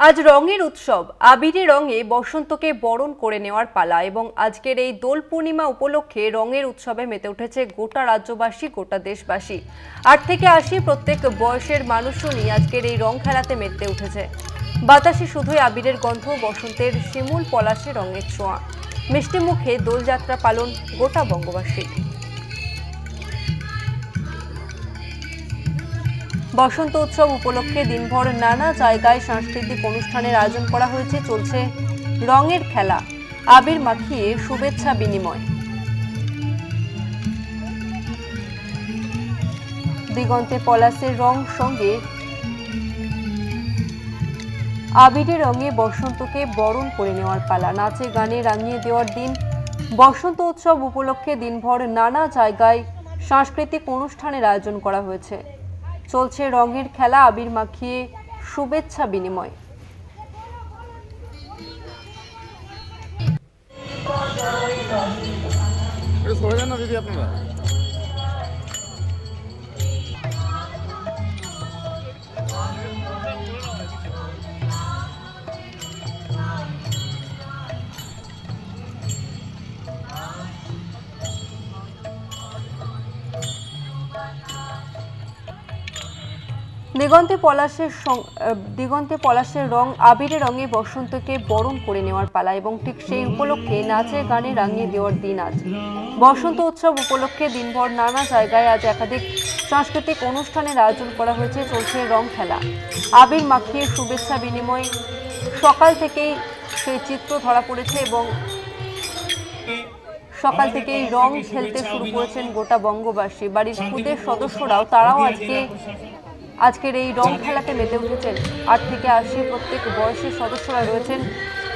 আজ রঙের উৎসব আবিরে রঙে বসন্তকে বরণ করে নেওয়ার পালা এবং আজকের এই দোল পূর্ণিমা উপলক্ষে রঙের উৎসবে মেতে উঠেছে গোটা রাজ্যবাসী, গোটা দেশবাসী। ৮ থেকে ৮০ প্রত্যেক বয়সের মানুষজনই আজকের এই রং খেলাতে মেতে উঠেছে। বাতাসে শুধুই আবিরের গন্ধ, বসন্তের শিমুল পলাশে রঙের ছোঁয়া। মিষ্টি মুখে দোলযাত্রা পালন গোটা বঙ্গবাসী। বসন্ত উৎসব উপলক্ষে দিনভর নানা জায়গায় সাংস্কৃতিক অনুষ্ঠানের আয়োজন করা হয়েছে। চলছে রঙের খেলা, আবির মাখিয়ে শুভেচ্ছা বিনিময়। দিগন্তে পলাশের রং সঙ্গে আবিরের রঙে বসন্তকে বরণ করে নেওয়ার পালা, নাচে গানে রাঙিয়ে দেওয়ার দিন। বসন্ত উৎসব উপলক্ষে দিনভর নানা জায়গায় সাংস্কৃতিক অনুষ্ঠানের আয়োজন করা হয়েছে। চলছে রঙের খেলা, আবির মাখিয়ে শুভেচ্ছা বিনিময়। দিগন্তে পলাশের রং আবিরের রঙে বসন্তকে বরণ করে নেওয়ার পালা এবং ঠিক সেই উপলক্ষে নাচে গানে রাঙিয়ে দেওয়ার দিন আজ। বসন্ত উৎসব উপলক্ষে দিনভর নানা জায়গায় আজ একাধিক সাংস্কৃতিক অনুষ্ঠানের আয়োজন করা হয়েছে। চলছে রং খেলা, আবির মাখিয়ে শুভেচ্ছা বিনিময়। সকাল থেকেই সেই চিত্র ধরা পড়েছে এবং সকাল থেকেই রং খেলতে শুরু করেছেন গোটা বঙ্গবাসী। বাড়ির খুদের সদস্যরাও তারাও আজকের এই রং খেলাতে মেতে উঠেছেন। ৮ থেকে ৮০ প্রত্যেক বয়সের সদস্যরা রয়েছেন।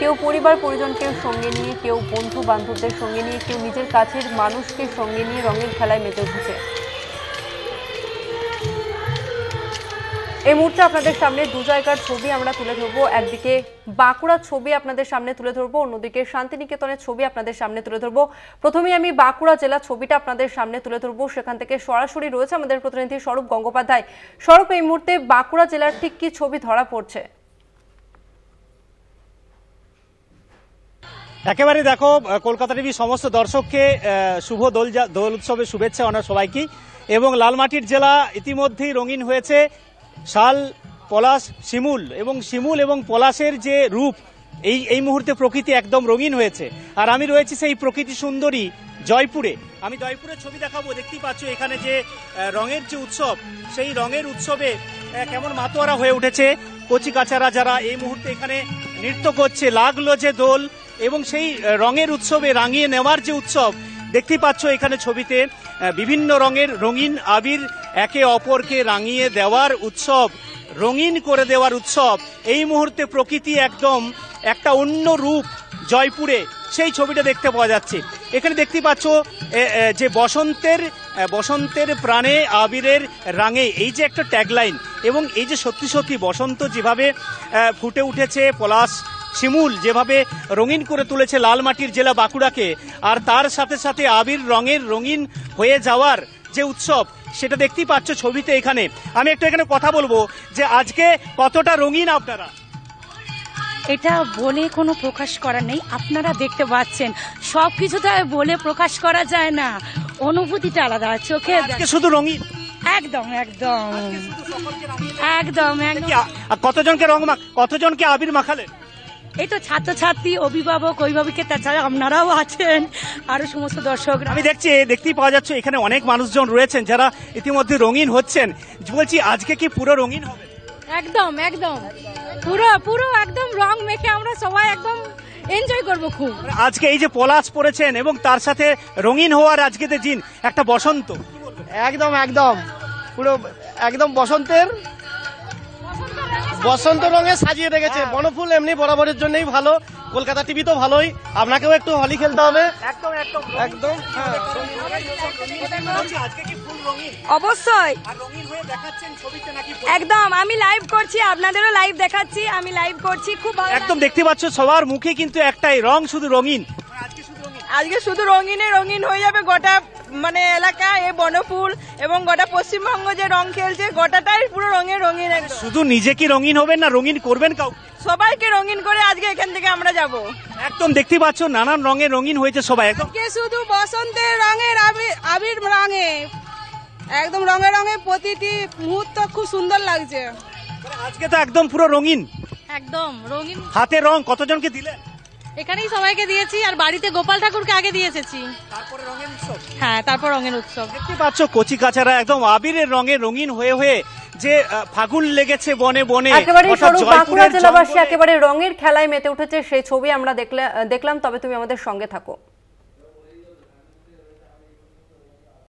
কেউ পরিবার পরিজনকে সঙ্গে নিয়ে, কেউ বন্ধু বান্ধবদের সঙ্গে নিয়ে, কেউ নিজের কাছের মানুষকে সঙ্গে নিয়ে রঙের খেলায় মেতে উঠেছে। এই মুহূর্তে আপনাদের সামনে দু জায়গার ছবি আমরা তুলে ধরবো। একদিকে বাঁকুড়ার ছবি আপনাদের সামনে তুলে ধরবো, অন্যদিকে শান্তিনিকেতনের ছবি আপনাদের সামনে তুলে ধরবো। প্রথমেই আমি বাঁকুড়া জেলার ছবিটা আপনাদের সামনে তুলে ধরবো। সেখান থেকে সরাসরি রয়েছে আমাদের প্রতিনিধি স্বরূপ গঙ্গোপাধ্যায়। স্বরূপ, এই মুহূর্তে বাঁকুড়া জেলার ঠিক কি ছবি ধরা পড়ছে? একেবারে দেখো, কলকাতা টিভি সমস্ত দর্শককে শুভ দোল উৎসবের শুভেচ্ছা অনার সবাইকে। এবং লালমাটির জেলা ইতিমধ্যেই রঙিন হয়েছে শাল, পলাশ, শিমুল এবং পলাশের যে রূপ, এই মুহূর্তে প্রকৃতি একদম রঙিন হয়েছে। আর আমি রয়েছি সেই প্রকৃতি সুন্দরী জয়পুরে। আমি জয়পুরের ছবি দেখাবো। দেখতেই পাচ্ছ এখানে যে রঙের যে উৎসব, সেই রঙের উৎসবে কেমন মাতোয়ারা হয়ে উঠেছে কচি কাচারা, যারা এই মুহূর্তে এখানে নৃত্য করছে। লাগলো যে দোল এবং সেই রঙের উৎসবে রাঙিয়ে নেওয়ার যে উৎসব দেখতেই পাচ্ছ এখানে ছবিতে, বিভিন্ন রঙের রঙিন আবির একে অপরকে রাঙিয়ে দেওয়ার উৎসব, রঙিন করে দেওয়ার উৎসব। এই মুহূর্তে প্রকৃতি একদম একটা অন্য রূপ জয়পুরে, সেই ছবিটা দেখতে পাওয়া যাচ্ছে। এখানে দেখতে পাচ্ছ যে বসন্তের প্রাণে আবিরের রাঙে, এই যে একটা ট্যাগলাইন, এবং এই যে সত্যি সত্যি বসন্ত যেভাবে ফুটে উঠেছে, পলাশ শিমুল যেভাবে রঙিন করে তুলেছে লালমাটির জেলা বাঁকুড়াকে, আর তার সাথে সাথে আবির রঙের রঙিন হয়ে যাওয়ার যে উৎসব, সেটা দেখতেই পাচ্ছ ছবিতে। এখানে আমি একটু কথা বলবো যে আজকে কতটা রঙিন আপনারা। এটা বলে কোনো প্রকাশ করা নেই, আপনারা দেখতে পাচ্ছেন। সবকিছু তো বলে প্রকাশ করা যায় না, অনুভূতিটা আলাদা। চোখে শুধু রঙিন, একদম একদম একদম একদম। কতজনকে আবির মাখালেন? এই তো ছাত্রছাত্রী, অভিভাবক, অভিভাবিকা, তাছাড়া আপনারাও আছেন, আরো সমস্ত দর্শক। আমি দেখতেই পাওয়া যাচ্ছে এখানে অনেক মানুষজন রয়েছেন যারা ইতিমধ্যে রঙিন হচ্ছেন। বলছি আজকে কি পুরো রঙিন হবে? একদম একদম পুরো একদম রং মেখে আমরা সবাই একদম এনজয় করব খুব। আজকে এই যে পলাশ পরেছেন এবং তার সাথে রঙিন হওয়ার আজকে দিন, একটা বসন্ত, একদম একদম পুরো একদম বসন্ত রঙে সাজিয়ে রেখেছে। বনফুল এমনি বরাবরের জন্যই ভালো, কলকাতা টিভি তো ভালোই, আপনাকেও একটু হোলি খেলতে হবে। একদম একদম একদম অবশ্যই একদম। আমি লাইভ করছি, আপনাদেরও লাইভ দেখাচ্ছি, আমি লাইভ করছি, খুব ভালো। একদম দেখতে পাচ্ছ সবার মুখে কিন্তু একটাই রং, শুধু রঙিন। আজকে শুধু রঙিনে রঙিন হয়ে যাবে গোটা মানে এলাকা, এই বনফুল এবং গোটা পশ্চিমবঙ্গ যে রং খেলছে গোটাটাই পুরো রঙে রঙিন। একদম শুধু নিজে কি রঙিন হবেন না রঙিন করবেন কাউ? সবাইকে রঙিন করে আজকে এখান থেকে আমরা যাব। একদম দেখতে পাচ্ছ নানান রঙে রঙিন হয়েছে সবাই, একদম শুধু বসন্তের রঙের আবির রঙে একদম রঙে রঙে প্রতিটি মুহূর্ত খুব সুন্দর লাগছে। আজকে তো একদম পুরো রঙিন, একদম রঙিন। হাতে রং কতজনকে দিলেন? এখানেই সবাইকে দিয়েছি, আর বাড়িতে গোপাল ঠাকুরকে আগে দিয়ে এসেছি। তারপরে রঙের উৎসব। হ্যাঁ, তারপর রঙের উৎসব। দেখতে পাচ্ছ কচি কাচারা একদম আবিরের রঙে রঙিন হয়ে হয়ে যে ফাগুন লেগেছে বনে বনে। একেবারে অর্থাৎ স্বরূপ বাঁকুড়া জয়পুরের জেলাবাসী জঙ্গলে। একেবারে রঙের খেলায় মেতে উঠেছে, সেই ছবি আমরা দেখলাম। তবে তুমি আমাদের সঙ্গে থাকো।